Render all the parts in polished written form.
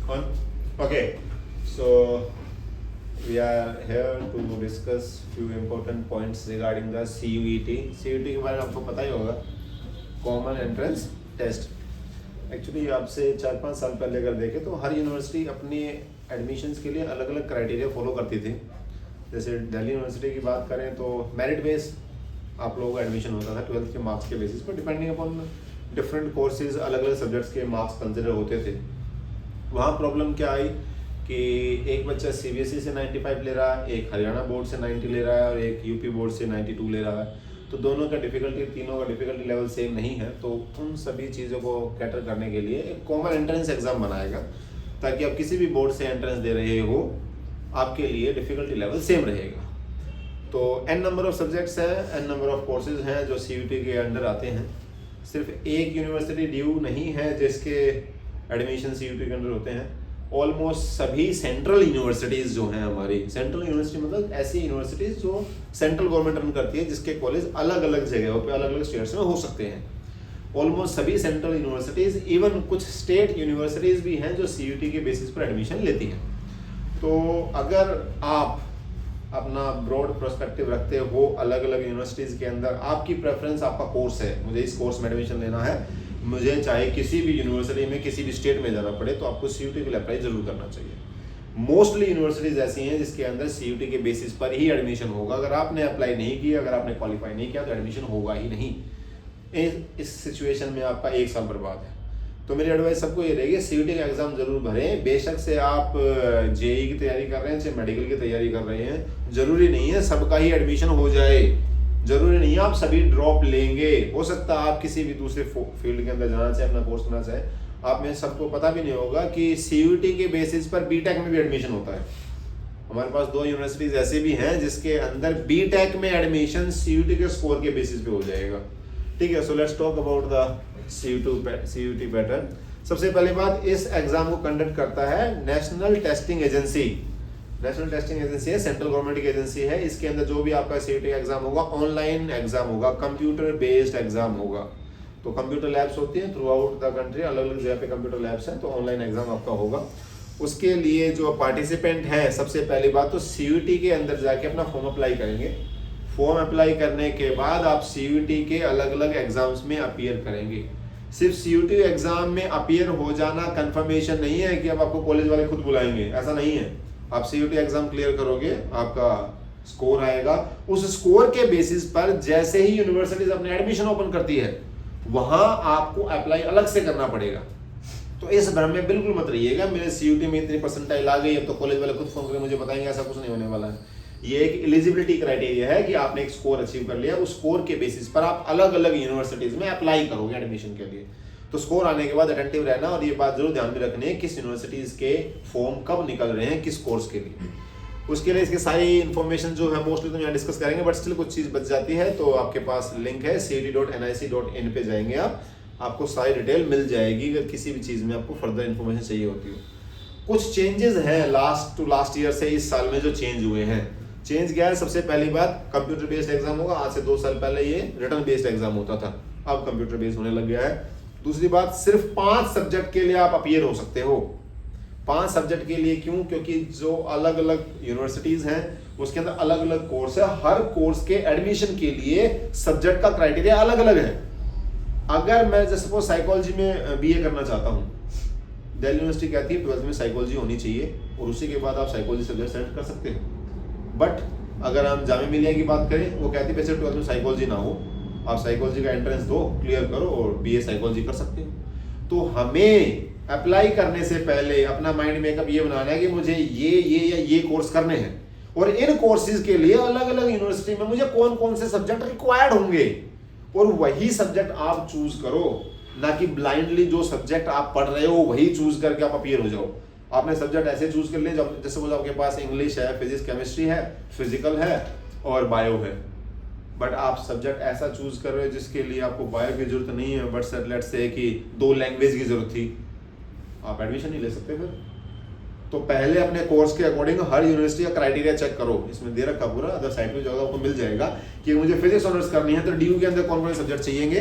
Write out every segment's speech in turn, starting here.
On? Okay. So we are here to discuss few important points regarding the CUET. CUET के बारे में आपको पता ही होगा, कॉमन एंट्रेंस टेस्ट. एक्चुअली आपसे 4-5 साल पहले अगर देखें तो हर यूनिवर्सिटी अपनी एडमिशन्स के लिए अलग अलग क्राइटेरिया फॉलो करती थी. जैसे दिल्ली यूनिवर्सिटी की बात करें तो मेरिट बेस आप लोगों का एडमिशन होता था 12th के मार्क्स के बेसिस पर. डिपेंडिंग अपॉन डिफरेंट कोर्सेज अलग अलग सब्जेक्ट्स के मार्क्स कंसिडर होते थे. वहाँ प्रॉब्लम क्या आई कि एक बच्चा CBSE से 95 ले रहा है, एक हरियाणा बोर्ड से 90 ले रहा है और एक यूपी बोर्ड से 92 ले रहा है. तो दोनों का डिफ़िकल्टी, तीनों का डिफ़िकल्टी लेवल सेम नहीं है. तो उन सभी चीज़ों को कैटर करने के लिए एक कॉमन एंट्रेंस एग्ज़ाम बनाएगा ताकि आप किसी भी बोर्ड से एंट्रेंस दे रहे हो आपके लिए डिफ़िकल्टी लेवल सेम रहेगा. तो n नंबर ऑफ सब्जेक्ट्स हैं, n नंबर ऑफ कोर्सेज हैं जो CUET के अंडर आते हैं. सिर्फ एक यूनिवर्सिटी ड्यू नहीं है जिसके एडमिशन CUET के अंडर होते हैं. ऑलमोस्ट सभी सेंट्रल यूनिवर्सिटीज़ जो हैं हमारी, सेंट्रल यूनिवर्सिटी मतलब ऐसी यूनिवर्सिटीज़ जो सेंट्रल गवर्नमेंट रन करती है, जिसके कॉलेज अलग अलग जगहों पे अलग अलग स्टेट्स में हो सकते हैं. ऑलमोस्ट सभी सेंट्रल यूनिवर्सिटीज़, इवन कुछ स्टेट यूनिवर्सिटीज़ भी हैं जो CUET के बेसिस पर एडमिशन लेती हैं. तो अगर आप अपना ब्रॉड पर्सपेक्टिव रखते हो अलग अलग यूनिवर्सिटीज़ के अंदर, आपकी प्रेफरेंस, आपका कोर्स है, मुझे इस कोर्स में एडमिशन लेना है, मुझे चाहे किसी भी यूनिवर्सिटी में किसी भी स्टेट में जाना पड़े, तो आपको CUET के लिए अप्लाई जरूर करना चाहिए. मोस्टली यूनिवर्सिटीज़ ऐसी हैं जिसके अंदर CUET के बेसिस पर ही एडमिशन होगा. अगर आपने अप्लाई नहीं किया, अगर आपने क्वालिफाई नहीं किया तो एडमिशन होगा ही नहीं. इस सिचुएशन में आपका 1 साल बर्बाद है. तो मेरी एडवाइस सबको ये रहेगी, CUET का एग्जाम जरूर भरें. बेशक से आप JEE की तैयारी कर रहे हैं, चाहे मेडिकल की तैयारी कर रहे हैं, जरूरी नहीं है सबका ही एडमिशन हो जाए. जरूरी नहीं है आप सभी ड्रॉप लेंगे. हो सकता है आप किसी भी दूसरे फील्ड के अंदर जाना चाहे, अपना कोर्स करना चाहे. आप में सबको पता भी नहीं होगा कि CUET के बेसिस पर BTech में भी एडमिशन होता है. हमारे पास 2 यूनिवर्सिटीज ऐसे भी हैं जिसके अंदर BTech में एडमिशन CUET के स्कोर के बेसिस पे हो जाएगा. ठीक है. So let's talk about the CUET pattern. सबसे पहली बात, इस एग्जाम को कंडक्ट करता है national testing agency. National testing agency है, सेंट्रल गवर्नमेंट की एजेंसी है. इसके अंदर जो भी आपका CUET एग्जाम होगा, ऑनलाइन एग्जाम होगा, कंप्यूटर बेस्ड एग्जाम होगा. तो कंप्यूटर लैब्स होती हैं थ्रू आउट द कंट्री, अलग अलग जगह पे कंप्यूटर लैब्स हैं. तो ऑनलाइन एग्जाम आपका होगा. उसके लिए जो पार्टिसिपेंट हैं, सबसे पहली बात तो CUET के अंदर जाके अपना फॉर्म अप्लाई करेंगे. फॉर्म अप्लाई करने के बाद आप CUET के अलग अलग एग्जाम्स में अपीयर करेंगे. सिर्फ CUET एग्जाम में अपीयर हो जाना कंफर्मेशन नहीं है कि अब आपको कॉलेज वाले खुद बुलाएंगे. ऐसा नहीं है. आप CUET एग्जाम क्लियर करोगे, आपका स्कोर आएगा. उस स्कोर के बेसिस पर जैसे ही यूनिवर्सिटीज अपने एडमिशन ओपन करती है, वहां आपको अप्लाई अलग से करना पड़ेगा. तो इस भ्रम में बिल्कुल मत रहिएगा मेरे CUET में इतनी परसेंटाइल आ गई, अब तो कॉलेज वाले खुद फोन करके मुझे बताएंगे. ऐसा कुछ नहीं होने वाला है. ये एक एलिजिबिलिटी क्राइटेरिया है कि आपने एक स्कोर अचीव कर लिया, उस स्कोर के बेसिस पर आप अलग अलग यूनिवर्सिटीज में अप्लाई करोगे एडमिशन के लिए. तो स्कोर आने के बाद अटेंटिव रहना. और ये बात जरूर ध्यान में रखनी है किस यूनिवर्सिटीज के फॉर्म कब निकल रहे हैं, किस कोर्स के लिए. उसके लिए इसकी सारी इन्फॉर्मेशन जो है मोस्टली तो यहाँ डिस्कस करेंगे, बट स्टिल कुछ चीज़ बच जाती है. तो आपके पास लिंक है cet.nic.in पे जाएंगे आपको सारी डिटेल मिल जाएगी अगर किसी भी चीज़ में आपको फर्दर इन्फॉर्मेशन चाहिए होती हो. कुछ चेंजेस हैं लास्ट ईयर से इस साल में जो चेंज हुए हैं. चेंज क्या है? सबसे पहली बात, कंप्यूटर बेस्ड एग्जाम होगा. आज से 2 साल पहले ये रिटर्न बेस्ड एग्जाम होता था, अब कंप्यूटर बेस्ड होने लग गया है. दूसरी बात, सिर्फ 5 सब्जेक्ट के लिए आप अपीयर हो सकते हो. 5 सब्जेक्ट के लिए क्यों? क्योंकि जो अलग अलग यूनिवर्सिटीज हैं उसके अंदर अलग अलग कोर्स है. हर कोर्स के एडमिशन के लिए सब्जेक्ट का क्राइटेरिया अलग अलग है. अगर मैं जैसे सपोज साइकोलॉजी में BA करना चाहता हूँ, दिल्ली यूनिवर्सिटी कहती है 12th में साइकोलॉजी होनी चाहिए और उसी के बाद आप साइकोलॉजी सब्जेक्ट सेलेक्ट कर सकते हैं. बट अगर हम जामिया मिलिया की बात करें, वो कहती है वैसे 12th में साइकोलॉजी ना हो, आप साइकोलॉजी का एंट्रेंस दो, क्लियर करो और BA साइकोलॉजी कर सकते हो. तो हमें अप्लाई करने से पहले अपना माइंड मेकअप ये बनाना है कि मुझे ये कोर्स करने हैं और इन कोर्सेज के लिए अलग अलग यूनिवर्सिटी में मुझे कौन कौन से सब्जेक्ट रिक्वायर्ड होंगे और वही सब्जेक्ट आप चूज करो. ना कि ब्लाइंडली जो सब्जेक्ट आप पढ़ रहे हो वही चूज करके आप अपीयर हो जाओ. आपने सब्जेक्ट ऐसे चूज कर लिए जैसे वो आपके पास इंग्लिश है, फिजिक्स केमिस्ट्री है, फिजिकल है और बायो है. बट आप सब्जेक्ट ऐसा चूज कर रहे हो जिसके लिए आपको बायो की जरूरत नहीं है, बट सर लेट्स से कि 2 लैंग्वेज की जरूरत थी, आप एडमिशन नहीं ले सकते फिर. तो पहले अपने कोर्स के अकॉर्डिंग हर यूनिवर्सिटी का क्राइटेरिया चेक करो. इसमें दे रखा पूरा, अदर साइट पे जाओगे आपको मिल जाएगा कि मुझे फिजिक्स ऑनर्स करनी है तो DU के अंदर कौन कौन से सब्जेक्ट चाहिएंगे,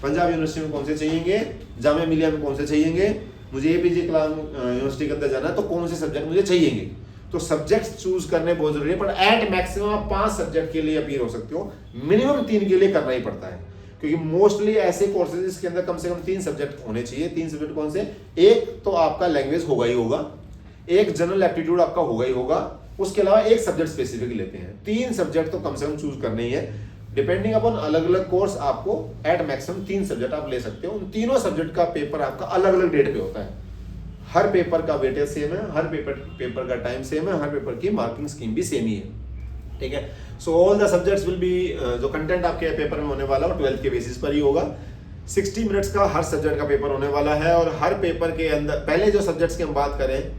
पंजाब यूनिवर्सिटी में कौन से चाहिएंगे, जामिया मिलिया में कौन से चाहिएंगे, मुझे एपीजे कलाम यूनिवर्सिटी के अंदर जाना है तो कौन से सब्जेक्ट मुझे चाहिएंगे। तो सब्जेक्ट्स चूज करने बहुत जरूरी है, पर एट मैक्सिमम आप 5 सब्जेक्ट के लिए अपीयर हो सकते हो, मिनिमम 3 के लिए करना ही पड़ता है, क्योंकि मोस्टली ऐसे कोर्सेज इसके अंदर कम से कम 3 सब्जेक्ट होने चाहिए। 3 सब्जेक्ट कौन से? एक तो आपका लैंग्वेज होगा ही होगा, एक जनरल एप्टीट्यूड आपका होगा ही होगा, उसके अलावा एक सब्जेक्ट स्पेसिफिक लेते हैं। 3 सब्जेक्ट तो कम से कम चूज करने ही है। डिपेंडिंग अपॉन अलग अलग कोर्स आपको एट मैक्सिमम 3 सब्जेक्ट आप ले सकते हो। उन तीनों सब्जेक्ट का पेपर आपका अलग अलग डेट पे होता है। हर पेपर का वेटेज सेम है, हर पेपर का टाइम सेम है, हर पेपर की मार्किंग स्कीम भी सेम ही है, ठीक है। So all the subjects will be, जो कंटेंट आपके पेपर में होने वाला है 12th के बेसिस पर ही होगा। 60 मिनट्स का हर सब्जेक्ट का पेपर होने वाला है, और हर पेपर के अंदर पहले जो सब्जेक्ट्स की हम बात करें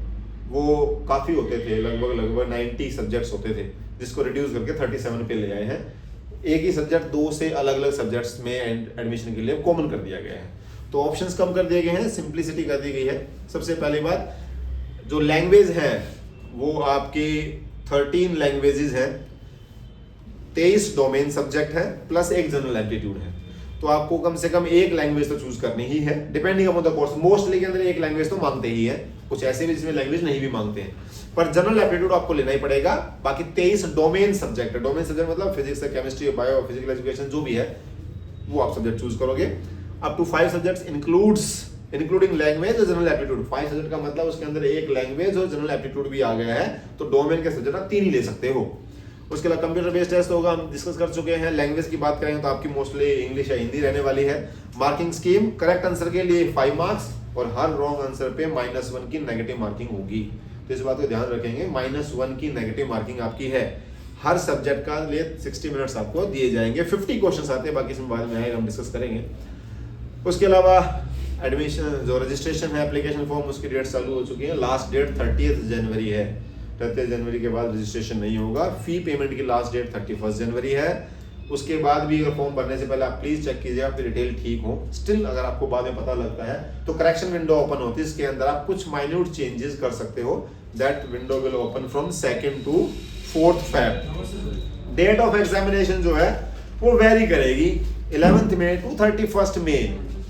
वो काफी होते थे, लगभग 90 सब्जेक्ट्स होते थे, जिसको रिड्यूस करके 37 पे ले आए हैं। एक ही सब्जेक्ट 2 से अलग अलग सब्जेक्ट्स में एडमिशन के लिए कॉमन कर दिया गया है। तो ऑप्शंस कम कर दिए गए हैं, सिंप्लिसिटी कर दी गई है। सबसे पहली बात, जो लैंग्वेज है वो आपकी 13 लैंग्वेजेस हैं, 23 डोमेन सब्जेक्ट है, प्लस एक जनरल एप्टीट्यूड है। तो आपको कम से कम एक लैंग्वेज तो चूज करनी ही है, depending upon the course. Mostly के अंदर एक लैंग्वेज तो मांगते ही है, कुछ ऐसे भी जिसमें लैंग्वेज नहीं भी मांगते हैं, पर जनरल एप्टीट्यूड आपको लेना ही पड़ेगा। बाकी 23 डोमेन सब्जेक्ट है। डोमेन सब्जेक्ट मतलब physics, chemistry, bio, physical education जो भी है वो आप सब्जेक्ट चूज करोगे। Up to 5 subjects including language और जनरल एप्टीट्यूड। 5 सब्जेक्ट का मतलब उसके अंदर एक लैंग्वेज और जनरल एप्टीट्यूड भी आ गया है, तो डोमेन के सब्जेक्ट आप 3 ही ले सकते हो। उसके अलावा कंप्यूटर बेस्ड टेस्ट होगा, हम डिस्कस कर चुके हैं। लैंग्वेज की बात करेंगे तो आपकी मोस्टली इंग्लिश या हिंदी रहने वाली है। मार्किंग स्कीम, करेक्ट आंसर के लिए 5 मार्क्स और हर रॉन्ग आंसर पे -1 की नेगेटिव मार्किंग होगी। तो इस बात को ध्यान रखेंगे, -1 की नेगेटिव मार्किंग आपकी है। हर सब्जेक्ट का लिए 60 मिनट्स आपको दिए जाएंगे। 50 क्वेश्चन आते हैं, बाकी इसमें बाद में आएगा, हम डिस्कस करेंगे। उसके अलावा एडमिशन जो रजिस्ट्रेशन है, एप्लीकेशन फॉर्म, उसकी डेट चालू हो चुकी है। लास्ट डेट 30 जनवरी है। 30 जनवरी के बाद रजिस्ट्रेशन नहीं होगा। फी पेमेंट की लास्ट डेट 31 जनवरी है। उसके बाद भी अगर फॉर्म भरने से पहले आप प्लीज चेक कीजिए आपकी डिटेल ठीक हो। स्टिल अगर आपको बाद में पता लगता है तो करेक्शन विंडो ओपन होती है, इसके अंदर आप कुछ माइन्यूट चेंजेस कर सकते हो। That window will open from 2nd to 4th Feb। Date of examination जो है वो वेरी करेगी 11th May to 31st May.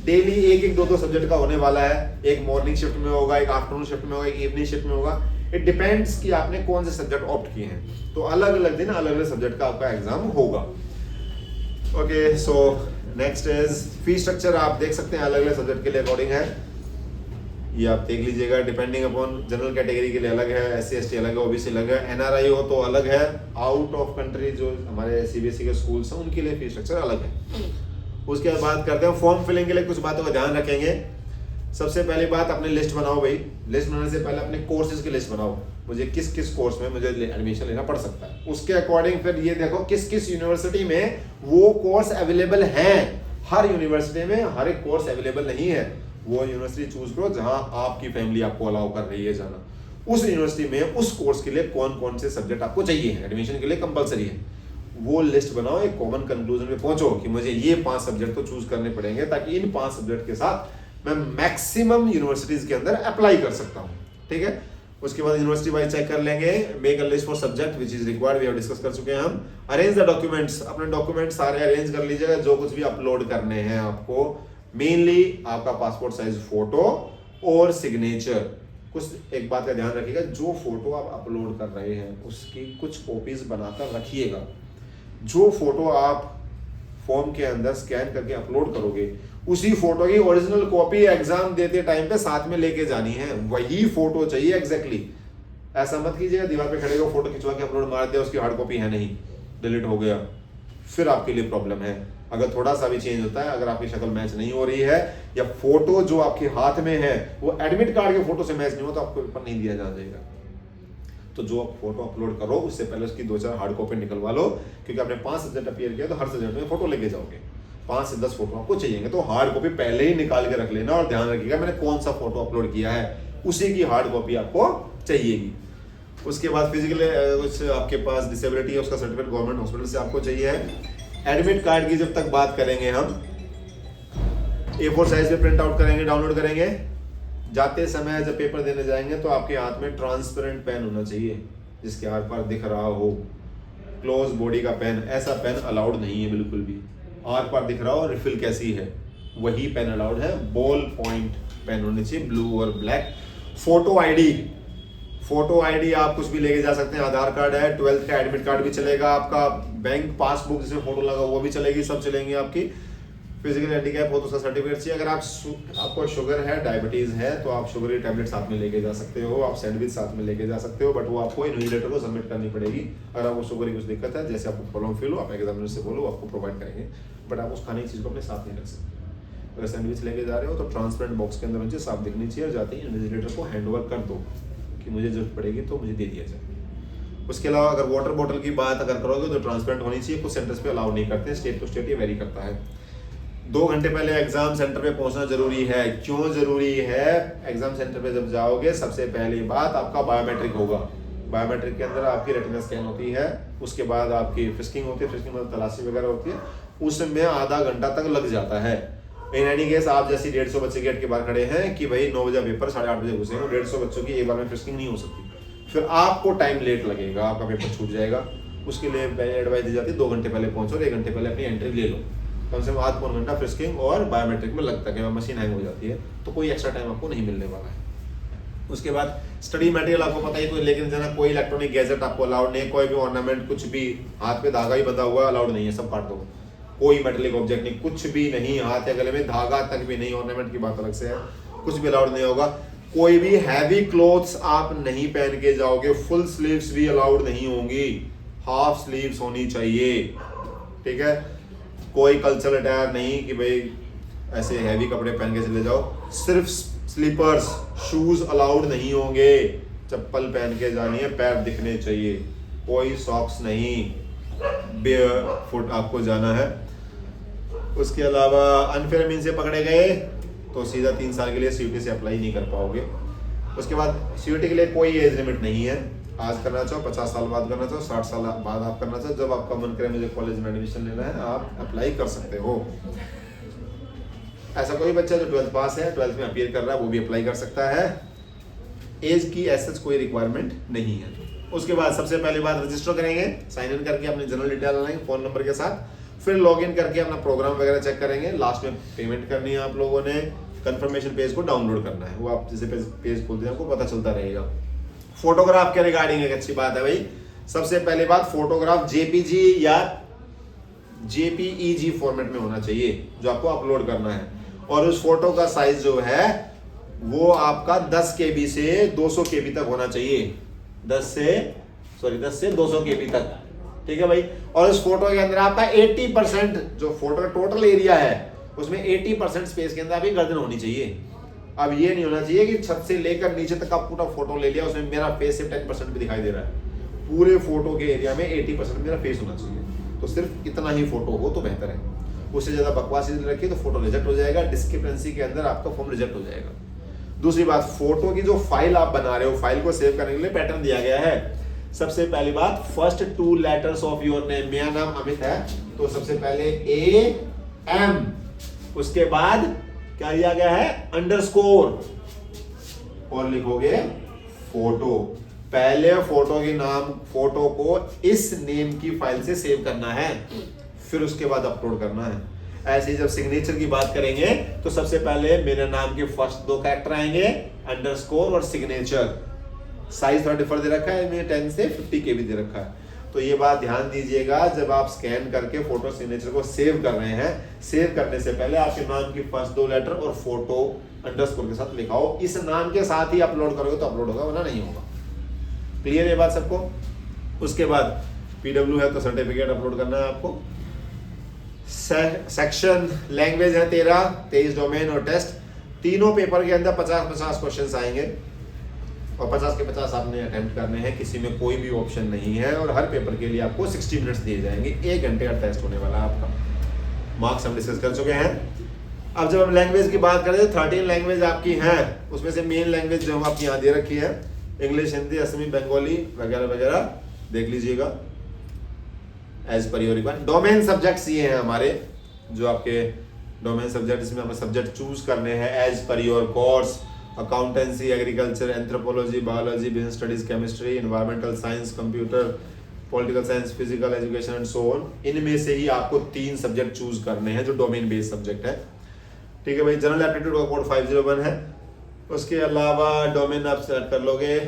Daily एक 2 सब्जेक्ट का होने वाला है। एक मॉर्निंग शिफ्ट में होगा, एक आफ्टरनून शिफ्ट में होगा, एक इवनिंग शिफ्ट में होगा। इट डिपेंड्स कि आपने कौन से सब्जेक्ट ऑप्ट किए हैं। तो अलग अलग दिन अलग अलग सब्जेक्ट का आपका एग्जाम होगा। Okay, so next is fee structure. आप देख सकते हैं अलग अलग सब्जेक्ट के लिए अकॉर्डिंग है, ये आप देख लीजिएगा। डिपेंडिंग अपॉन जनरल कैटेगरी के लिए अलग है, SC ST अलग है, OBC अलग है, NRI हो तो अलग है। आउट ऑफ कंट्री जो हमारे CBSE के स्कूल्स हैं उनके लिए फी स्ट्रक्चर अलग है। उसके बाद बात करते हैं फॉर्म फिलिंग के लिए कुछ बातों का ध्यान रखेंगे। सबसे पहली बात, अपनी लिस्ट बनाओ भाई। लिस्ट बनाने से पहले अपने कोर्सेज की लिस्ट बनाओ, मुझे किस किस कोर्स में मुझे एडमिशन लेना पड़ सकता है। उसके अकॉर्डिंग फिर ये देखो किस किस यूनिवर्सिटी में वो कोर्स अवेलेबल है। हर यूनिवर्सिटी में हर एक कोर्स अवेलेबल नहीं है। वो यूनिवर्सिटी चूज करो जहां आपकी फैमिली आपको अलाउ कर रही है जाना। उस यूनिवर्सिटी में उस कोर्स के लिए कौन कौन से सब्जेक्ट आपको चाहिए, एडमिशन के लिए कंपलसरी है, वो लिस्ट बनाओ। एक कॉमन कंक्लूजन पे पहुंचो कि मुझे ये 5 सब्जेक्ट तो चूज करने पड़ेंगे, ताकि इन 5 सब्जेक्ट के साथ मैं मैक्सिमम यूनिवर्सिटीज के अंदर अप्लाई कर सकता हूँ, ठीक है। उसके बाद यूनिवर्सिटी वाइज चेक कर लेंगे। Make a list for subject which is required, we have discuss कर चुके हैं हम। अरेंज द डॉक्यूमेंट्स, अपने डॉक्यूमेंट्स सारे अरेंज कर लीजिएगा, जो कुछ भी अपलोड करने हैं आपको। मेनली आपका पासपोर्ट साइज फोटो और सिग्नेचर। कुछ एक बात का ध्यान रखिएगा, जो फोटो आप अपलोड कर रहे हैं उसकी कुछ कॉपीज बनाकर रखिएगा। जो फोटो आप फॉर्म के अंदर स्कैन करके अपलोड करोगे उसी फोटो की ओरिजिनल कॉपी एग्जाम देते टाइम पे साथ में लेके जानी है। वही फोटो चाहिए एग्जैक्टली। ऐसा मत कीजिएगा दीवार पे खड़े हो फोटो खिंचवा के अपलोड मार दिया, उसकी हार्ड कॉपी है नहीं, डिलीट हो गया, फिर आपके लिए प्रॉब्लम है। अगर थोड़ा सा भी चेंज होता है, अगर आपकी शक्ल मैच नहीं हो रही है या फोटो जो आपके हाथ में है वो एडमिट कार्ड के फोटो से मैच नहीं हो, तो आपको पेपर नहीं दिया जाएगा। तो जो आप फोटो अपलोड करो उससे पहले उसकी 2-4 हार्ड कॉपी निकलवा लो, क्योंकि आपने 5 सब्जेक्ट अपीयर किया तो हर सब्जेक्ट में फोटो लेके जाओगे। 5 से 10 फोटो आपको चाहिए, तो हार्ड कॉपी पहले ही निकाल के रख लेना और ध्यान रखिएगा मैंने कौन सा फोटो अपलोड किया है, उसी की हार्ड कॉपी आपको चाहिएगी। उसके बाद फिजिकल कुछ आपके पास डिसेबिलिटी है उसका सर्टिफिकेट गवर्नमेंट हॉस्पिटल से आपको चाहिए है। एडमिट कार्ड की जब तक बात करेंगे हम, A4 साइज पे प्रिंट आउट करेंगे, डाउनलोड करेंगे। जाते समय जब पेपर देने जाएंगे तो आपके हाथ में ट्रांसपेरेंट पेन होना चाहिए जिसके आर पार दिख रहा हो। क्लोज बॉडी का पेन, ऐसा पेन अलाउड नहीं है बिल्कुल भी। आर पार दिख रहा हो रिफिल कैसी है, वही पेन अलाउड है। बॉल पॉइंट पेन होनी चाहिए, ब्लू और ब्लैक। फोटो आईडी आप कुछ भी लेके जा सकते हैं, आधार कार्ड है, 12th का एडमिट कार्ड भी चलेगा, आपका बैंक पासबुक जिसमें फोटो लगा वो भी चलेगी, सब चलेंगी आपकी। फिजिकल हैंडीकैप हो तो उसका सर्टिफिकेट चाहिए। अगर आपको शुगर है, डायबिटीज है, तो आप शुगर की टैबलेट साथ में लेके जा सकते हो, आप सैंडविच साथ में लेके जा सकते हो, बट वो आपको इन्विजिलेटर को सबमिट करनी पड़ेगी। अगर आपको शुगर की कुछ दिक्कत है, जैसे आपको प्रॉब्लम फील हो, आप एग्जामिनर से बोलो, आपको प्रोवाइड करेंगे, बट आप उस खाने की चीज़ को अपने साथ नहीं रख सकते। अगर सैंडविच लेके जा रहे हो तो ट्रांसपेरेंट बॉक्स के अंदर मुझे साफ दिखनी चाहिए, और जाते ही इन्विजिलेटर को हैंड ओवर कर दो कि मुझे जरूरत पड़ेगी तो मुझे दे दिया जाए। उसके अलावा अगर वाटर बॉटल की बात अगर करोगे तो ट्रांसपेरेंट होनी चाहिए, कुछ सेंटर्स पे अलाउ नहीं करते, स्टेट टू स्टेट ये वेरी करता है। 2 घंटे पहले एग्जाम सेंटर पे पहुंचना जरूरी है। क्यों जरूरी है? एग्जाम सेंटर पे जब जाओगे सबसे पहली बात आपका बायोमेट्रिक होगा। बायोमेट्रिक के अंदर आपकी रेटिना स्कैन होती है, उसके बाद आपकी फ्रिस्किंग होती है, फ्रिस्किंग मतलब तलाशी वगैरह होती है, उसमें आधा घंटा तक लग जाता है। इन एनी केस आप जैसे 150 बच्चे गेट के बाहर खड़े हैं कि भाई 9 बजे पेपर, 8:30 बजे घुसेंगे, 150 बच्चों की एक बार में फ्रिस्किंग नहीं हो सकती, फिर आपको टाइम लेट लगेगा, आपका पेपर छूट जाएगा। उसके लिए पहले एडवाइस दी जाती है 2 घंटे पहले पहुंचो और 1 घंटे पहले अपनी एंट्री ले लो। कम से कम आधा पौन घंटा फ्रिस्किंग और बायोमेट्रिक में लगता है, मशीन हैंग हो जाती है, तो कोई एक्स्ट्रा टाइम आपको नहीं मिलने वाला है। उसके बाद स्टडी मटेरियल आपको पता ही, कोई लेकिन जाना, कोई इलेक्ट्रॉनिक गैजेट आपको अलाउड नहीं, कोई भी ऑर्नामेंट, कुछ भी हाथ पे धागा ही बंधा हुआ अलाउड नहीं है, सब काट दो। कोई मेटेलिक ऑब्जेक्ट नहीं, कुछ भी नहीं, हाथ या गले में धागा तक भी नहीं, ऑर्नामेंट की बात अलग से है, कुछ भी अलाउड नहीं होगा। कोई भी हैवी क्लोथ्स आप नहीं पहन के जाओगे, फुल स्लीव्स भी अलाउड नहीं होंगी, हाफ स्लीव्स होनी चाहिए, ठीक है। कोई कल्चरल अटायर नहीं कि भाई ऐसे हैवी कपड़े पहन के चले जाओ, सिर्फ स्लीपर्स, शूज अलाउड नहीं होंगे, चप्पल पहन के जानी है, पैर दिखने चाहिए, कोई सॉक्स नहीं, बेयर फुट आपको जाना है। उसके अलावा अनफेयर मीन से पकड़े गए तो सीधा 3 साल के लिए सीयूटी से अप्लाई नहीं कर पाओगे। उसके बाद सीयूटी के लिए कोई एज लिमिट नहीं है, आज करना चाहो, 50 साल बाद करना चाहो, 60 साल बाद आप करना चाहो, जब आपका मन करे मुझे कॉलेज में एडमिशन लेना है आप अप्लाई कर सकते हो। ऐसा कोई बच्चा जो 12th पास है, 12th में अपीयर कर रहा है, वो भी अप्लाई कर सकता है, एज की ऐसा कोई रिक्वायरमेंट नहीं है। उसके बाद सबसे पहली बात रजिस्टर करेंगे, साइन इन करके अपनी जनरल डिटेल डालेंगे फोन नंबर के साथ, फिर लॉग इन करके अपना प्रोग्राम वगैरह चेक करेंगे, लास्ट में पेमेंट करनी है आप लोगों ने, कंफर्मेशन पेज को डाउनलोड करना है, वो आप जैसे पेज खोलते हैं आपको पता चलता रहेगा। फोटोग्राफ के रिगार्डिंग एक अच्छी बात है भाई, सबसे पहली बात फोटोग्राफ जेपीजी या जेपीईजी फॉर्मेट में होना चाहिए जो आपको अपलोड करना है, और उस फोटो का साइज जो है वो आपका 10 KB से 200 KB तक होना चाहिए, 10 से 200 KB तक, ठीक है भाई। और उस फोटो के अंदर आपका 80% जो फोटो का टोटल एरिया है उसमें 80% स्पेस के अंदर आपकी गर्दन होनी चाहिए। अब ये नहीं होना चाहिए कि छत से लेकर नीचे तक आप पूरा फोटो ले लिया, उसमें मेरा फेस सिर्फ 10% भी दिखाई दे रहा है, पूरे फोटो के एरिया में 80% मेरा फेस होना चाहिए, तो सिर्फ इतना ही फोटो हो तो बेहतर है, उससे ज्यादा बकवास रखिए तो फोटो रिजेक्ट हो जाएगा, डिस्क्रिपेंसी के अंदर आपका फॉर्म रिजेक्ट हो जाएगा। दूसरी बात, फोटो की जो फाइल आप बना रहे हो, फाइल को सेव करने के लिए पैटर्न दिया गया है। सबसे पहली बात, first 2 letters of your name, मेरा नाम अमित है तो सबसे पहले AM, उसके बाद क्या दिया गया है अंडरस्कोर, और लिखोगे फोटो। पहले फोटो के नाम, फोटो को इस नेम की फाइल से सेव करना है, फिर उसके बाद अपलोड करना है। ऐसे ही जब सिग्नेचर की बात करेंगे तो सबसे पहले मेरे नाम के फर्स्ट 2 कैरेक्टर आएंगे, अंडरस्कोर और सिग्नेचर। साइज थोड़ा डिफर दे रखा है, मैंने 10 से 50 KB दे रखा है, तो ये बात ध्यान दीजिएगा जब आप स्कैन करके फोटो सिग्नेचर को सेव कर रहे हैं, सेव करने से पहले आपके नाम की फर्स्ट 2 लेटर और फोटो अंडरस्कोर के साथ लिखाओ, इस नाम के साथ ही अपलोड करोगे तो अपलोड होगा, वरना नहीं होगा। क्लियर है बात सबको? उसके बाद PW है तो सर्टिफिकेट अपलोड करना है आपको। सेक्शन लैंग्वेज है 23 डोमेन और टेस्ट, तीनों पेपर के अंदर 50-50 क्वेश्चंस आएंगे और 50 के 50 आपने अटेम्प्ट करने हैं, किसी में कोई भी ऑप्शन नहीं है, और हर पेपर के लिए आपको 60 मिनट्स दिए जाएंगे, 1 घंटे का टेस्ट होने वाला है आपका। मार्क्स हम डिस्कस कर चुके हैं। अब जब हम लैंग्वेज की बात करें तो 13 लैंग्वेज आपकी हैं, उसमें से मेन लैंग्वेज जो हम आपकी यहाँ दे रखी है, इंग्लिश, हिंदी, असमी, बंगाली वगैरह वगैरह देख लीजिएगा as per your requirement. Domain subjects ये हैं हमारे, जो आपके डोमेन सब्जेक्ट, इसमें हमें सब्जेक्ट चूज करने हैं as per your course, accountancy, agriculture, anthropology, biology, business studies, chemistry, environmental science, computer, political science, physical education and so on. इनमें से ही आपको 3 सब्जेक्ट चूज करने हैं जो डोमेन बेस्ड सब्जेक्ट है, ठीक है भाई। जनरल एप्टीट्यूड का कोड 501 है, उसके अलावा डोमेन आप सेलेक्ट कर लोगे।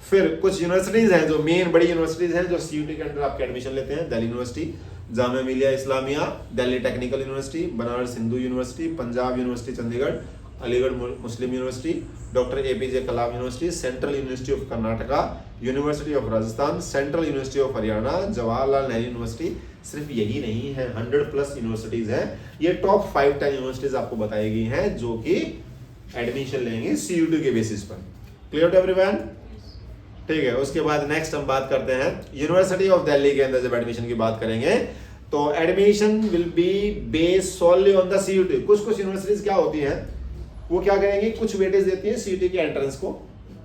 फिर कुछ यूनिवर्सिटीज हैं जो मेन बड़ी यूनिवर्सिटीज हैं जो सीयूटी के अंदर आपके एडमिशन लेते हैं। Delhi university, Jamia Millia Islamia, Delhi technical university, Banaras Hindu university, Punjab university Chandigarh, Aligarh Muslim university, doctor APJ Kalam university, central university of Karnataka, university of Rajasthan, central university of Haryana, Jawaharlal Nehru university. सिर्फ यही नहीं है, 100+ यूनिवर्सिटीज हैं। ये टॉप 5-10 यूनिवर्सिटीज आपको बताई गई हैं जो कि एडमिशन लेंगे सीयूटी के बेसिस पर। Clear to everyone? ठीक है। उसके बाद नेक्स्ट हम बात करते हैं यूनिवर्सिटी ऑफ दिल्ली के अंदर जब एडमिशन की बात करेंगे तो admission will be based solely on the CUET. कुछ यूनिवर्सिटीज क्या होती हैं, वो क्या करेंगी, कुछ वेटेज देती है सीयूटी के एंट्रेंस को,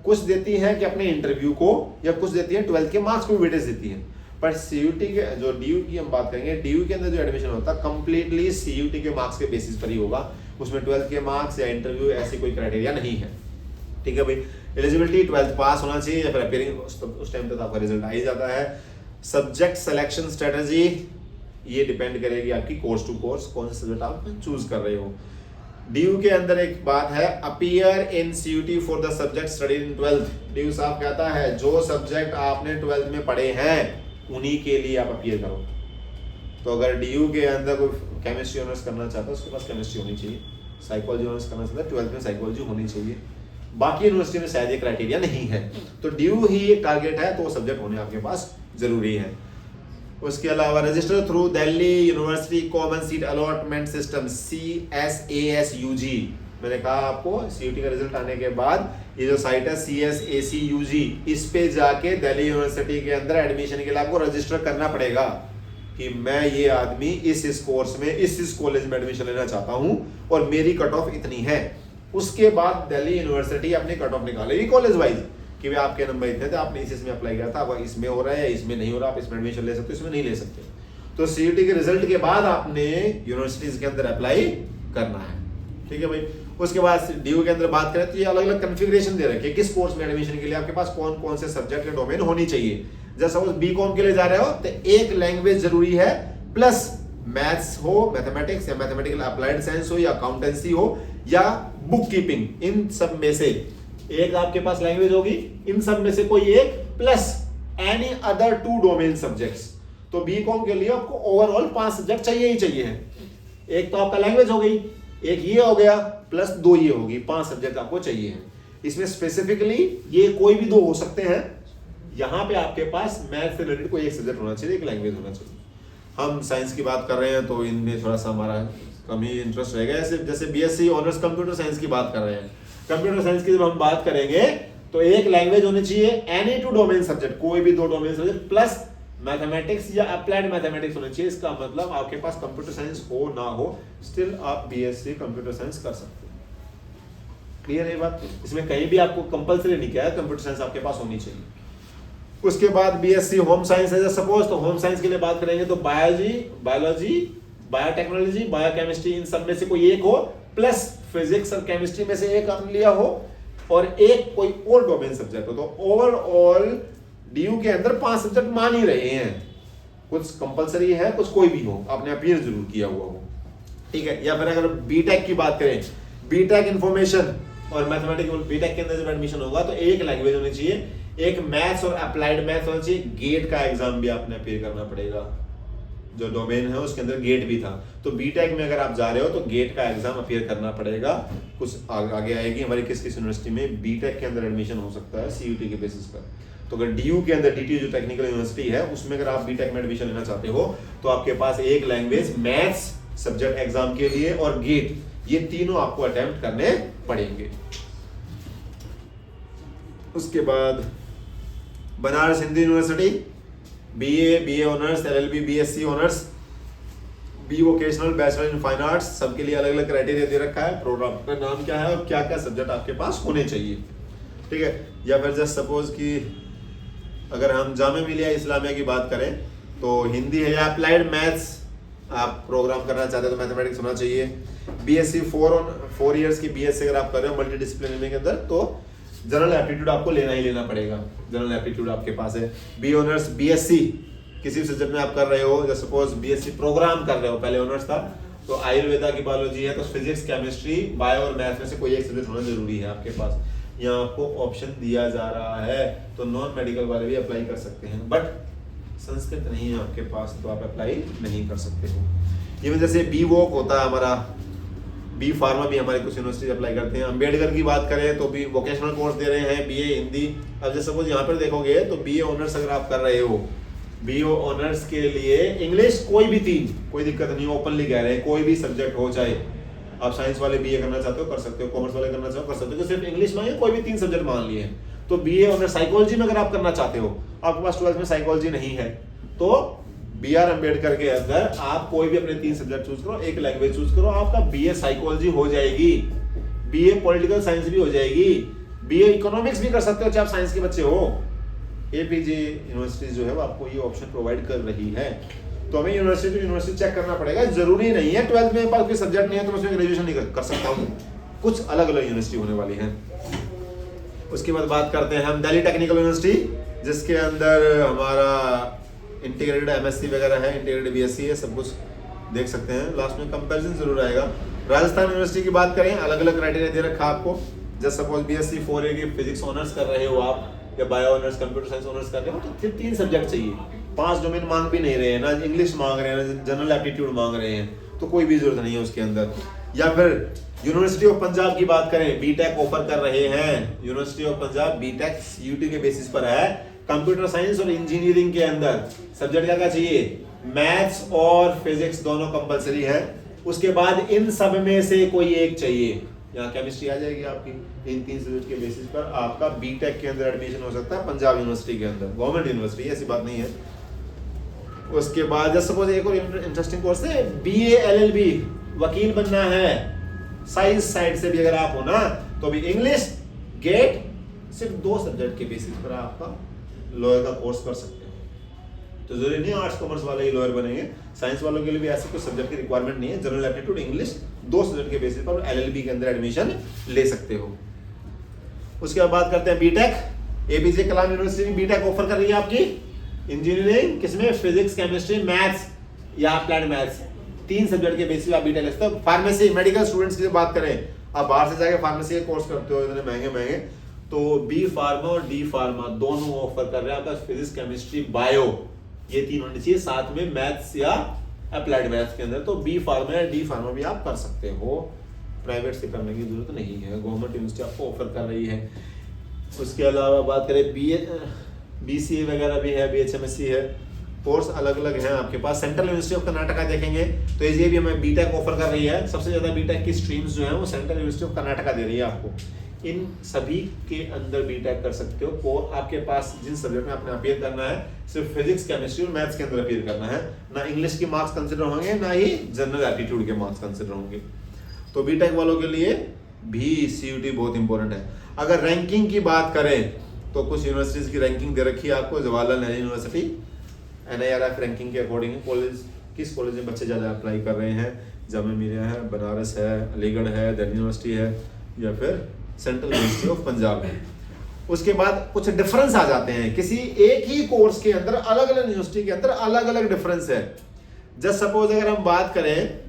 कुछ देती है कि अपने इंटरव्यू को, या कुछ देती है 12th के मार्क्स को वेटेज देती है। पर सीयूटी के जो डीयू की हम बात करेंगे, डीयू के अंदर जो एडमिशन होता है कंप्लीटली सीयूटी के मार्क्स के बेसिस पर ही होगा। उसमें 12th के मार्क्स या इंटरव्यू ऐसी कोई क्राइटेरिया नहीं है। ठीक है भाई। एलिजिबिलिटी 12th पास होना चाहिए या फिर अपीयरिंग, उस टाइम तक आपका रिजल्ट आ ही जाता है। सब्जेक्ट सिलेक्शन स्ट्रेटजी ये डिपेंड करेगी आपकी कोर्स टू कोर्स, कौन सा सब्जेक्ट आप चूज कर रहे हो। डीयू के अंदर एक बात है, appear in CUT for the subject studied in 12th। DU साहब कहता है जो सब्जेक्ट आपने 12th में पढ़े हैं उन्हीं के लिए आप अपीयर करो। तो अगर डीयू के अंदर कोई केमिस्ट्री ऑनर्स करना चाहता है उसके पास केमिस्ट्री होनी चाहिए, साइकोलॉजी ऑनर्स करना चाहता है 12th में साइकोलॉजी होनी चाहिए। बाकी यूनिवर्सिटी में शायद ये क्राइटेरिया नहीं है, तो ड्यू ही एक टारगेट है तो वो सब्जेक्ट होने आपके पास जरूरी है। उसके अलावा register through Delhi university common seat allotment system CSASUG। मैंने कहा आपको सीयूटी का रिजल्ट आने के बाद ये जो साइट है CSACUG, इस पे जाके दिल्ली यूनिवर्सिटी के अंदर एडमिशन के लिए आपको रजिस्टर करना पड़ेगा कि मैं ये आदमी इस कोर्स में इस कॉलेज में एडमिशन लेना चाहता हूं और मेरी कट ऑफ इतनी है। उसके बाद दिल्ली यूनिवर्सिटी अपनी कट ऑफ निकालेगी कॉलेज वाइज कि भाई आपके नंबर इतने थे, आपने इसमें अप्लाई किया था, अब इसमें हो रहा है या इसमें नहीं हो रहा, आप इसमें एडमिशन ले सकते हो, इसमें नहीं ले सकते। तो सीयूटी के रिजल्ट के बाद आपने यूनिवर्सिटीज के अंदर अप्लाई करना है। ठीक है भाई। उसके बाद डीयू के अंदर बात करें तो ये अलग अलग कन्फिग्रेशन दे रखे किस कोर्स में एडमिशन के लिए आपके पास कौन कौन से सब्जेक्ट के डोमेन होनी चाहिए। जैसे सपोज बीकॉम के लिए जा रहे हो तो एक लैंग्वेज जरूरी है, प्लस मैथ्स हो, मैथमेटिक्स या मैथमेटिकल अप्लाइड साइंस हो या अकाउंटेंसी हो या बुक कीपिंग, इन सब में से एक आपके पास लैंग्वेज होगी, इन सब में से कोई एक, plus any other 2 domain subjects. तो बीकॉम के लिए आपको ओवरऑल 5 सब्जेक्ट चाहिए ही चाहिए है। एक तो आपका लैंग्वेज हो गई, एक ये हो गया, प्लस 2 ये होगी, 5 सब्जेक्ट आपको चाहिए है। इसमें स्पेसिफिकली ये कोई भी 2 हो सकते हैं। यहां पे आपके पास मैथ से रिलेटेड कोई एक सब्जेक्ट होना चाहिए, एक लैंग्वेज होना चाहिए। हम साइंस की बात कर रहे हैं तो इनमें थोड़ा सा हमारा कम ही इंटरेस्ट रहेगा। जैसे बीएससी ऑनर्स कंप्यूटर साइंस की बात कर रहे हैं, कंप्यूटर साइंस की जब हम बात करेंगे तो एक लैंग्वेज होनी चाहिए, एनी 2 डोमेन सब्जेक्ट, कोई भी 2 डोमेन सब्जेक्ट, प्लस मैथमेटिक्स या अप्लाइड मैथमेटिक्स होना चाहिए। इसका मतलब आपके पास कंप्यूटर साइंस हो ना हो, स्टिल आप बीएससी कंप्यूटर साइंस कर सकते हो। क्लियर है बात? इसमें कहीं भी आपको कंपलसरी नहीं किया है, कंप्यूटर साइंस आपके पास होनी चाहिए। उसके बाद बीएससी होम साइंस है सपोज, तो होम साइंस के लिए बात करेंगे तो बायोलॉजी, बायोटेक्नोलॉजी, बायोकेमिस्ट्री, इन सब में से कोई एक हो, प्लस फिजिक्स और केमिस्ट्री में से एक आपने लिया हो और एक कोई और डोमेन सब्जेक्ट हो। तो ओवरऑल डीयू के अंदर 5 सब्जेक्ट मान ही रहे हैं, कुछ कंपलसरी है, कुछ कोई भी हो, आपने अपीयर जरूर किया हुआ हो। ठीक है। या फिर अगर बीटेक की बात करें, बीटेक इंफॉर्मेशन और मैथमेटिक्स, बीटेक के अंदर जब एडमिशन होगा तो एक लैंग्वेज होनी चाहिए, एक मैथ्स और अप्लाइड मैथ्स होना चाहिए। गेट का एग्जाम भी आपने अपीयर करना पड़ेगा, जो डोमेन है उसके अंदर गेट भी था। तो बीटेक में अगर आप जा रहे हो तो गेट का एग्जाम अपीयर करना पड़ेगा। कुछ आगे आएगी हमारी किस यूनिवर्सिटी में बीटेक के अंदर एडमिशन हो सकता है सीयूटी के बेसिस पर। तो अगर डीयू के अंदर डीटीयू जो टेक्निकल यूनिवर्सिटी है उसमें अगर आप बीटेक में एडमिशन लेना चाहते हो तो आपके पास एक लैंग्वेज, मैथ्स सब्जेक्ट एग्जाम के लिए और गेट, ये तीनों आपको अटेम्प्ट करने पड़ेंगे। उसके बाद Banaras Hindu university, BA honours, LLB, BSc honours, B vocational, bachelor in fine arts, सबके लिए अलग अलग क्राइटेरिया दे रखा है, प्रोग्राम का नाम क्या है और क्या क्या सब्जेक्ट आपके पास होने चाहिए। ठीक है। या फिर जस्ट सपोज कि अगर हम जामिया मिलिया इस्लामिया की बात करें तो हिंदी है या अप्लाइड मैथ्स आप प्रोग्राम करना चाहते हो तो मैथमेटिक्स होना चाहिए। बीएससी 4 इयर्स की बीएससी अगर आप कर रहे हो मल्टी डिसिप्लिनरी के अंदर तो जनरल एप्टीट्यूड आपको लेना ही लेना पड़ेगा, जनरल एप्टीट्यूड आपके पास है। बी ऑनर्स बीएससी किसी भी सब्जेक्ट में आप कर रहे हो, जैसे सपोज बीएससी प्रोग्राम कर रहे हो, पहले ऑनर्स था, तो आयुर्वेदा की बायोलॉजी है तो फिजिक्स, केमिस्ट्री, बायो और मैथ में से कोई एक सब्जेक्ट होना जरूरी है आपके पास। यहाँ आपको ऑप्शन दिया जा रहा है तो नॉन मेडिकल वाले भी अप्लाई कर सकते हैं, बट संस्कृत नहीं है आपके पास तो आप अप्लाई नहीं कर सकते हो। ये वजह से बी वॉक होता है हमारा, बी फार्मा भी हमारे कुछ यूनिवर्सिटी अप्लाई करते हैं। अम्बेडकर की बात करें तो भी वोकेशनल कोर्स दे रहे हैं, बीए हिंदी। अब जैसे सपोज यहाँ पर देखोगे तो बीए ऑनर्स अगर आप कर रहे हो, बीए ऑनर्स के लिए इंग्लिश कोई भी 3, कोई दिक्कत नहीं, ओपनली कह रहे हैं कोई भी सब्जेक्ट हो, चाहे आप साइंस वाले बीए करना चाहते हो कर सकते हो, कॉमर्स वाले करना चाहो कर सकते हो, सिर्फ इंग्लिश मांगे, कोई भी 3 सब्जेक्ट मान लिए हैं। तो बीए ऑनर्स साइकोलॉजी में अगर आप करना चाहते हो, आपके पास 12th में साइकोलॉजी नहीं है, तो बी.आर. अम्बेडकर के अंदर आप कोई भी अपने 3 सब्जेक्ट चूज करो, एक लैंग्वेज चूज करो, आपका बीए साइकोलॉजी हो जाएगी, बीए पॉलिटिकल साइंस भी हो जाएगी, बीए इकोनॉमिक्स भी कर सकते हो चाहे आप साइंस के बच्चे हो। एपीजे यूनिवर्सिटी जो है वो आपको ये ऑप्शन प्रोवाइड कर रही है। तो हमें यूनिवर्सिटी टू यूनिवर्सिटी चेक करना पड़ेगा, जरूरी नहीं है 12th में पास कोई सब्जेक्ट नहीं है तो मैं उसमें ग्रेजुएशन नहीं कर सकता हूँ, कुछ अलग अलग यूनिवर्सिटी होने वाली है। उसके बाद बात करते हैं हम दिल्ली टेक्निकल यूनिवर्सिटी, जिसके अंदर हमारा इंटीग्रेटेड एमएससी वगैरह है, इंटीग्रेटेड बीएससी है, सब कुछ देख सकते हैं। लास्ट में कंपैरिजन जरूर आएगा। राजस्थान यूनिवर्सिटी की बात करें, अलग अलग क्राइटेरिया दे रखा आपको। जस्ट सपोज बीएससी 4A की फिजिक्स ऑनर्स कर रहे हो आप, या bio honours, computer science honours कर रहे हो, तो फिर 3 सब्जेक्ट चाहिए। 5 डोमेन मांग भी नहीं रहे हैं, ना इंग्लिश मांग रहे हैं, ना जनरल एप्टीट्यूड मांग रहे हैं, तो कोई भी जरूरत नहीं है उसके अंदर। या फिर यूनिवर्सिटी ऑफ पंजाब की बात करें, बीटेक ऑफर कर रहे हैं। University of Punjab BTech CUT के बेसिस पर है, कंप्यूटर साइंस और इंजीनियरिंग के अंदर सब्जेक्ट क्या चाहिए, मैथ्स और फिजिक्स दोनों कंपलसरी है। उसके बाद इन सब में से कोई एक चाहिए, यहाँ केमिस्ट्री आ जाएगी आपकी। इन 3 सब्जेक्ट के बेसिस पर आपका बीटेक के अंदर एडमिशन हो सकता है पंजाब यूनिवर्सिटी के अंदर, गवर्नमेंट यूनिवर्सिटी, ऐसी बात नहीं है। उसके बाद जैसे सपोज एक और इंटरेस्टिंग कोर्स है बीए एलएलबी, वकील बनना है, साइंस साइड से भी अगर आप हो ना, तो भी इंग्लिश गेट सिर्फ 2 सब्जेक्ट के बेसिस पर आपका लॉयर का कोर्स कर सकते हो। तो जरूरी नहीं आर्ट्स कॉमर्स वाले ही लॉयर बनेंगे, साइंस वालों के लिए भी ऐसे कुछ सब्जेक्ट की रिक्वायरमेंट नहीं है। जनरल एप्टीट्यूड, इंग्लिश 2 सब्जेक्ट के बेसिस पर एलएलबी के अंदर एडमिशन ले सकते हो। उसके बाद बात करते हैं बीटेक। एपीजे कलाम यूनिवर्सिटी बीटेक ऑफर कर रही है आपकी इंजीनियरिंग, किसमें, फिजिक्स, केमिस्ट्री, मैथ्स या अप्लाइड मैथ्स, 3 सब्जेक्ट के बेसिस आप बीटेक ले सकते हो। फार्मेसी, मेडिकल स्टूडेंट्स की बात करें, आप बाहर से जाके फार्मेसी के कोर्स करते हो इतने महंगे महंगे, तो बी फार्मा और डी फार्मा दोनों ऑफर कर रहे हैं आपका फिजिक्स, केमिस्ट्री, बायो, ये 3 होने चाहिए, साथ में मैथ्स या अप्लाइड मैथ्स के अंदर। तो बी फार्मा या डी फार्मा भी आप कर सकते हो, प्राइवेट से करने की जरूरत नहीं है, गवर्नमेंट यूनिवर्सिटी आपको ऑफर कर रही है। उसके अलावा बात करें बीसीए वगैरह भी है, बीएचएमएससी है, कोर्स अलग अलग हैं आपके पास। सेंट्रल यूनिवर्सिटी ऑफ कर्नाटका देखेंगे तो ये भी हमें बीटेक ऑफर कर रही है। सबसे ज्यादा बीटेक की स्ट्रीम्स जो है वो सेंट्रल यूनिवर्सिटी ऑफ कर्नाटका दे रही है आपको। इन सभी के अंदर बीटेक कर सकते हो, और आपके पास जिन सब्जेक्ट में आपने अपीयर करना है सिर्फ फिजिक्स, केमिस्ट्री और मैथ्स के अंदर अपीयर करना है, ना इंग्लिश के मार्क्स कंसिडर होंगे, ना ही जनरल एप्टीट्यूड के मार्क्स कंसिडर होंगे। तो बीटेक वालों के लिए भी सीयूटी बहुत इंपॉर्टेंट है। अगर रैंकिंग की बात करें तो कुछ यूनिवर्सिटीज की रैंकिंग दे रखी है आपको। Jawaharlal Nehru university NIRF ranking के अकॉर्डिंग कॉलेज, किस कॉलेज में बच्चे ज़्यादा अप्लाई कर रहे हैं, जामिया मिलिया है, बनारस है, अलीगढ़ है, दिल्ली यूनिवर्सिटी है, या फिर सेंट्रल यूनिवर्सिटी ऑफ पंजाब है। उसके बाद कुछ डिफरेंस आ जाते हैं, किसी एक ही कोर्स के अंदर अलग अलग यूनिवर्सिटी के अंदर अलग अलग डिफरेंस है। जस्ट सपोज अगर हम बात करें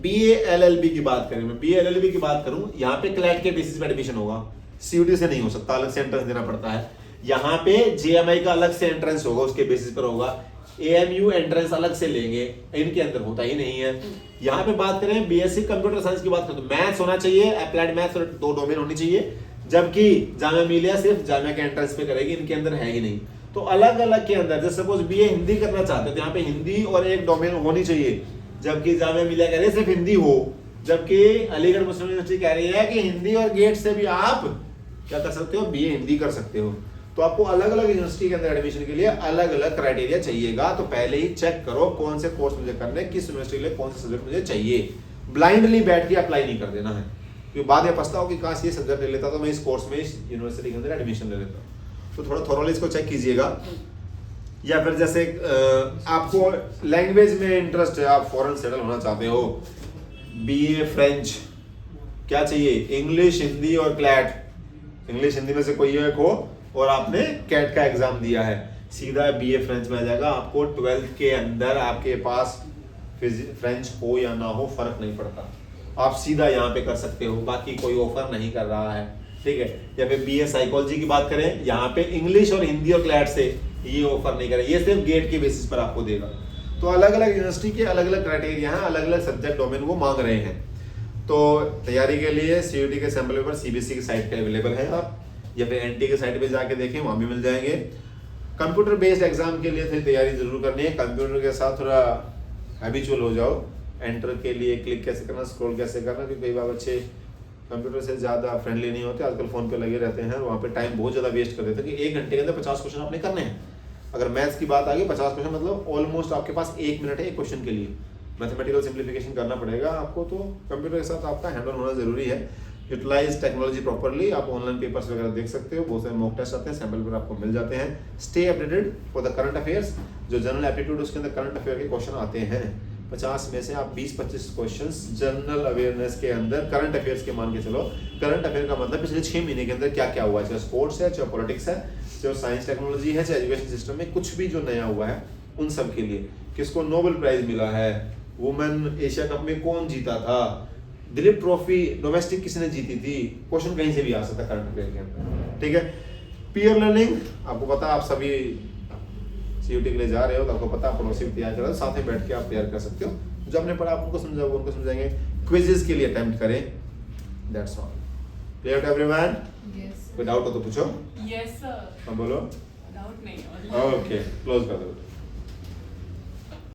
BA LLB की बात करें, मैं BA LLB की बात करूं, यहाँ पे क्लैट के बेसिस पे एडमिशन होगा, सीयूटी से नहीं हो सकता, अलग से एंट्रेंस देना पड़ता है। यहाँ पे JMI का अलग से एंट्रेंस होगा, उसके बेसिस पर होगा। AMU एंट्रेंस अलग से लेंगे, इनके अंदर होता ही नहीं है। यहाँ पे बात करें BSc कंप्यूटर साइंस की बात करें तो मैथ्स होना चाहिए, अप्लाइड मैथ्स और 2 डोमेन होनी चाहिए, जबकि जामिया मिलिया सिर्फ जामिया के एंट्रेंस पे करेगी, इनके अंदर है ही नहीं। तो अलग अलग के अंदर जैसे सपोज BA हिंदी करना चाहते हैं तो यहाँ पे हिंदी और एक डोमेन होनी चाहिए, जबकि जामिया मिलिया कह रही है सिर्फ हिंदी हो, जबकि अलीगढ़ मुस्लिम यूनिवर्सिटी कह रही है कि हिंदी और गेट से भी आप क्या कर सकते हो, BA हिंदी कर सकते हो। तो आपको अलग अलग यूनिवर्सिटी के अंदर एडमिशन के लिए अलग अलग क्राइटेरिया चाहिएगा। तो पहले ही चेक करो कौन से कोर्स मुझे करने, किस यूनिवर्सिटी के लिए कौन से सब्जेक्ट मुझे चाहिए। ब्लाइंडली बैठ के अप्लाई नहीं कर देना है, क्योंकि बाद में पछताओ कि काश ये सब्जेक्ट ले लेता तो मैं इस कोर्स में, इस यूनिवर्सिटी के अंदर एडमिशन ले लेता। तो थोड़ा थोरोली इसको चेक कीजिएगा। या फिर जैसे आपको लैंग्वेज में इंटरेस्ट है, आप फॉरेन सेटल होना चाहते हो, BA फ्रेंच, क्या चाहिए, इंग्लिश, हिंदी और क्लैट, इंग्लिश हिंदी में से कोई एक हो, और आपने कैट का एग्जाम दिया है, सीधा BA फ्रेंच में आ जाएगा। आपको 12th के अंदर आपके पास फ्रेंच हो या ना हो फर्क नहीं पड़ता, आप सीधा यहाँ पे कर सकते हो, बाकी कोई ऑफर नहीं कर रहा है, ठीक है। या फिर बीए साइकोलॉजी की बात करें, यहाँ पे इंग्लिश और हिंदी और क्लैट से ये ऑफर नहीं करे, ये सिर्फ गेट के बेसिस पर आपको देगा। तो अलग अलग यूनिवर्सिटी के अलग अलग क्राइटेरिया हैं, अलग अलग सब्जेक्ट डोमेन वो मांग रहे हैं। तो तैयारी के लिए सीयूटी के सैंपल पेपर सीबीएसई की साइट पे अवेलेबल है, आप या फिर एनटी के साइट पे जाके देखें, वहाँ भी मिल जाएंगे। कंप्यूटर बेस्ड एग्जाम के लिए थोड़ी तैयारी जरूर करनी है, कंप्यूटर के साथ थोड़ा हैबिचुअल हो जाओ, एंटर के लिए क्लिक कैसे करना, स्क्रॉल कैसे करना, क्योंकि कई बार बच्चे कंप्यूटर से ज़्यादा फ्रेंडली नहीं होते, आजकल फ़ोन पे लगे रहते हैं, वहाँ पे टाइम बहुत ज़्यादा वेस्ट कर देते हैं कि 1 घंटे के अंदर 50 क्वेश्चन आपने करने हैं। अगर मैथ्स की बात आ गई 50 क्वेश्चन मतलब ऑलमोस्ट आपके पास 1 मिनट है एक क्वेश्चन के लिए, मैथमेटिकल सिंप्लीफिकेशन करना पड़ेगा आपको, तो कंप्यूटर के साथ आपका हैंडल होना जरूरी है। यूटिलाइज टेक्नोलॉजी प्रॉपरली, आप ऑनलाइन पेपर्स वगैरह देख सकते हो, बहुत सारे मॉक टेस्ट आते हैं, सैंपल पेपर आपको मिल जाते हैं। Stay updated for the current affairs, जो जनरल एप्टीट्यूड उसके अंदर करंट अफेयर के क्वेश्चन आते हैं, 50 में से आप 20-25 क्वेश्चंस जनरल अवेयरनेस के अंदर करंट अफेयर्स के मान के चलो। करंट अफेयर का मतलब पिछले 6 महीने के अंदर क्या क्या हुआ है, चाहे स्पोर्ट्स है, चाहे पॉलिटिक्स है, चाहे साइंस टेक्नोलॉजी है, चाहे एजुकेशन सिस्टम में कुछ भी जो नया हुआ है, उन सब के लिए। किसको नोबेल प्राइज मिला है, वुमेन एशिया कप में कौन जीता था, दिलीप ट्रॉफी डोमेस्टिक किसने जीती थी, क्वेश्चन कहीं से भी आ सकता है करंट अफेयर के अंदर, ठीक है। पीयर लर्निंग, आपको पता आप सभी सीयूटी के लिए जा रहे हो तो आपको पता, पड़ोसी भी तैयार कर रहे हो, साथ में बैठ के आप तैयार कर सकते हो, जो आपने पढ़ा आपको समझा वो उनको समझाएंगे। क्विजेस के लिए अटेम्प्ट करें, that's all. Clear to everyone? Yes कोई डाउट हो तो पूछो। Yes sir. हाँ बोलो। डाउट नहीं। ओके, क्लोज कर दो।